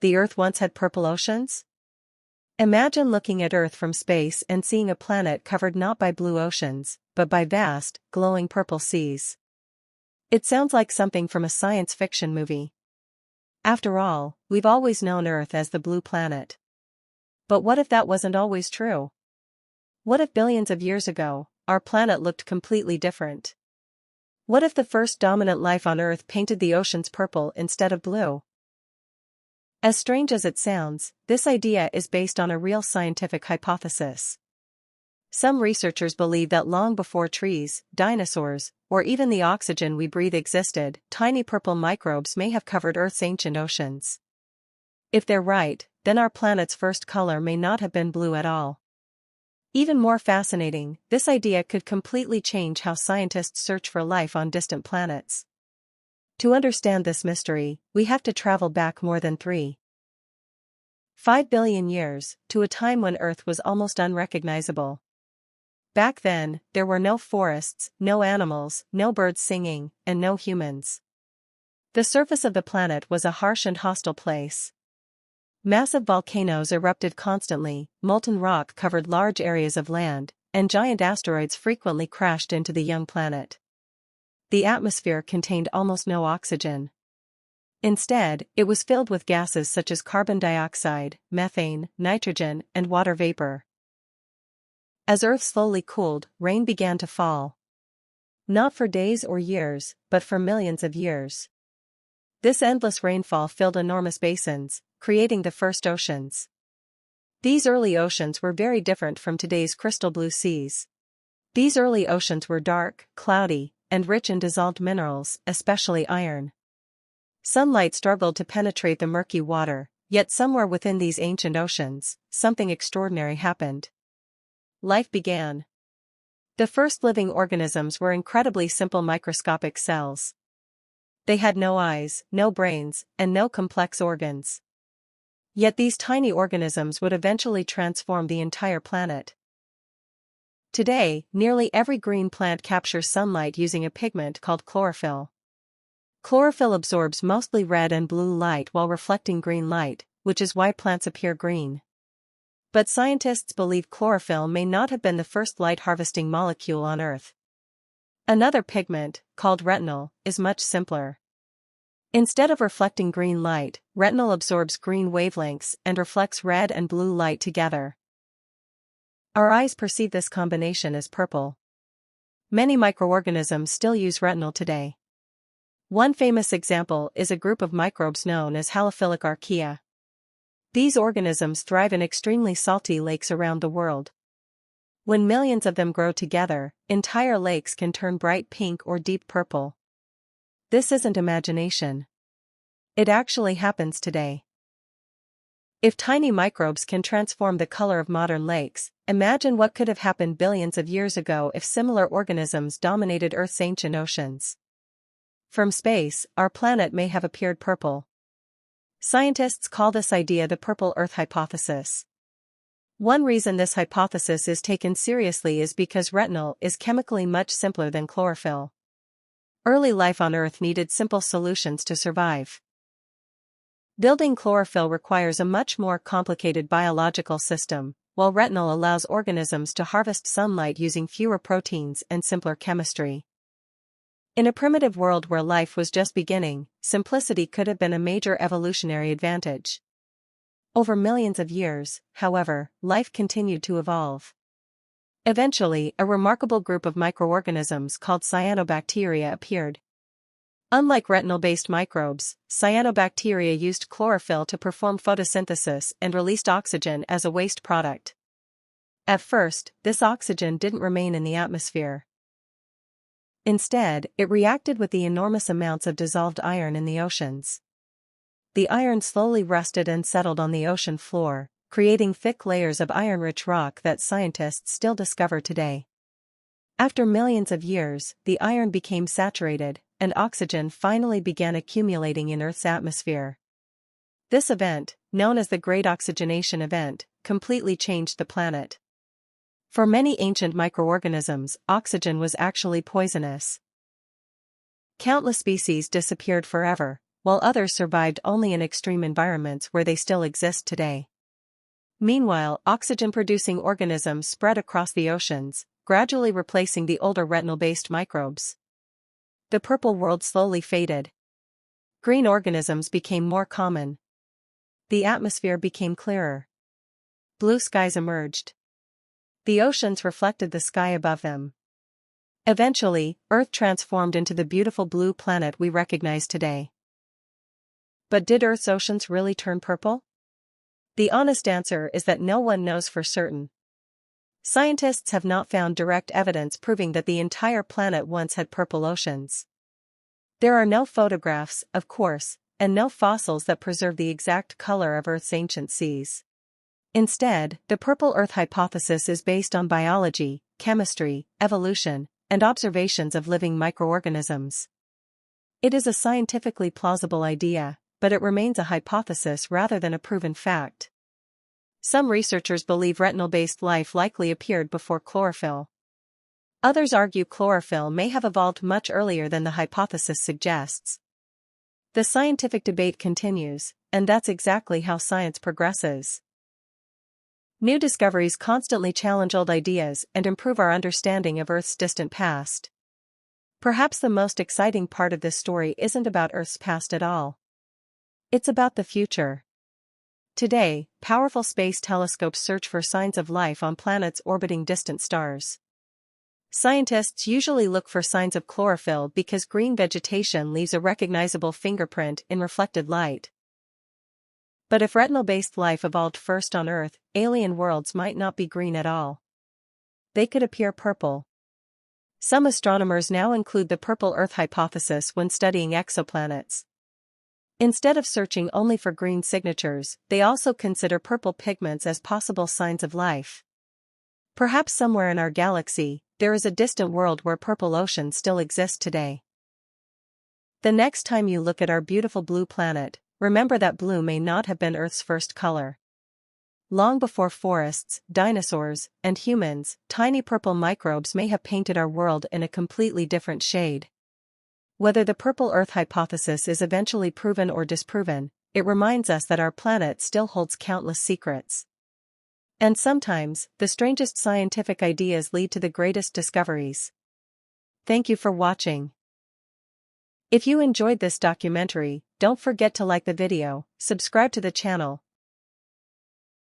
the Earth once had purple oceans? Imagine looking at Earth from space and seeing a planet covered not by blue oceans, but by vast, glowing purple seas. It sounds like something from a science fiction movie. After all, we've always known Earth as the blue planet. But what if that wasn't always true? What if billions of years ago, our planet looked completely different? What if the first dominant life on Earth painted the oceans purple instead of blue? As strange as it sounds, this idea is based on a real scientific hypothesis. Some researchers believe that long before trees, dinosaurs, or even the oxygen we breathe existed, tiny purple microbes may have covered Earth's ancient oceans. If they're right, then our planet's first color may not have been blue at all. Even more fascinating, this idea could completely change how scientists search for life on distant planets. To understand this mystery, we have to travel back more than 3.5 billion years, to a time when Earth was almost unrecognizable. Back then, there were no forests, no animals, no birds singing, and no humans. The surface of the planet was a harsh and hostile place. Massive volcanoes erupted constantly, molten rock covered large areas of land, and giant asteroids frequently crashed into the young planet. The atmosphere contained almost no oxygen. Instead, it was filled with gases such as carbon dioxide, methane, nitrogen, and water vapor. As Earth slowly cooled, rain began to fall. Not for days or years, but for millions of years. This endless rainfall filled enormous basins, creating the first oceans. These early oceans were very different from today's crystal blue seas. These early oceans were dark, cloudy, and rich in dissolved minerals, especially iron. Sunlight struggled to penetrate the murky water, yet somewhere within these ancient oceans, something extraordinary happened. Life began. The first living organisms were incredibly simple microscopic cells. They had no eyes, no brains, and no complex organs. Yet these tiny organisms would eventually transform the entire planet. Today, nearly every green plant captures sunlight using a pigment called chlorophyll. Chlorophyll absorbs mostly red and blue light while reflecting green light, which is why plants appear green. But scientists believe chlorophyll may not have been the first light-harvesting molecule on Earth. Another pigment, called retinal, is much simpler. Instead of reflecting green light, retinal absorbs green wavelengths and reflects red and blue light together. Our eyes perceive this combination as purple. Many microorganisms still use retinal today. One famous example is a group of microbes known as halophilic archaea. These organisms thrive in extremely salty lakes around the world. When millions of them grow together, entire lakes can turn bright pink or deep purple. This isn't imagination. It actually happens today. If tiny microbes can transform the color of modern lakes, imagine what could have happened billions of years ago if similar organisms dominated Earth's ancient oceans. From space, our planet may have appeared purple. Scientists call this idea the purple Earth hypothesis. One reason this hypothesis is taken seriously is because retinal is chemically much simpler than chlorophyll. Early life on Earth needed simple solutions to survive. Building chlorophyll requires a much more complicated biological system, while retinal allows organisms to harvest sunlight using fewer proteins and simpler chemistry. In a primitive world where life was just beginning, simplicity could have been a major evolutionary advantage. Over millions of years, however, life continued to evolve. Eventually, a remarkable group of microorganisms called cyanobacteria appeared. Unlike retinal-based microbes, cyanobacteria used chlorophyll to perform photosynthesis and released oxygen as a waste product. At first, this oxygen didn't remain in the atmosphere. Instead, it reacted with the enormous amounts of dissolved iron in the oceans. The iron slowly rusted and settled on the ocean floor, creating thick layers of iron-rich rock that scientists still discover today. After millions of years, the iron became saturated, and oxygen finally began accumulating in Earth's atmosphere. This event, known as the Great Oxygenation Event, completely changed the planet. For many ancient microorganisms, oxygen was actually poisonous. Countless species disappeared forever, while others survived only in extreme environments where they still exist today. Meanwhile, oxygen-producing organisms spread across the oceans, gradually replacing the older retinal-based microbes. The purple world slowly faded. Green organisms became more common. The atmosphere became clearer. Blue skies emerged. The oceans reflected the sky above them. Eventually, Earth transformed into the beautiful blue planet we recognize today. But did Earth's oceans really turn purple? The honest answer is that no one knows for certain. Scientists have not found direct evidence proving that the entire planet once had purple oceans. There are no photographs, of course, and no fossils that preserve the exact color of Earth's ancient seas. Instead, the purple Earth hypothesis is based on biology, chemistry, evolution, and observations of living microorganisms. It is a scientifically plausible idea, but it remains a hypothesis rather than a proven fact. Some researchers believe retinal-based life likely appeared before chlorophyll. Others argue chlorophyll may have evolved much earlier than the hypothesis suggests. The scientific debate continues, and that's exactly how science progresses. New discoveries constantly challenge old ideas and improve our understanding of Earth's distant past. Perhaps the most exciting part of this story isn't about Earth's past at all. It's about the future. Today, powerful space telescopes search for signs of life on planets orbiting distant stars. Scientists usually look for signs of chlorophyll because green vegetation leaves a recognizable fingerprint in reflected light. But if retinal-based life evolved first on Earth, alien worlds might not be green at all. They could appear purple. Some astronomers now include the purple Earth hypothesis when studying exoplanets. Instead of searching only for green signatures, they also consider purple pigments as possible signs of life. Perhaps somewhere in our galaxy, there is a distant world where purple oceans still exist today. The next time you look at our beautiful blue planet, remember that blue may not have been Earth's first color. Long before forests, dinosaurs, and humans, tiny purple microbes may have painted our world in a completely different shade. Whether the purple Earth hypothesis is eventually proven or disproven, it reminds us that our planet still holds countless secrets. And sometimes, the strangest scientific ideas lead to the greatest discoveries. Thank you for watching. If you enjoyed this documentary, don't forget to like the video, subscribe to the channel,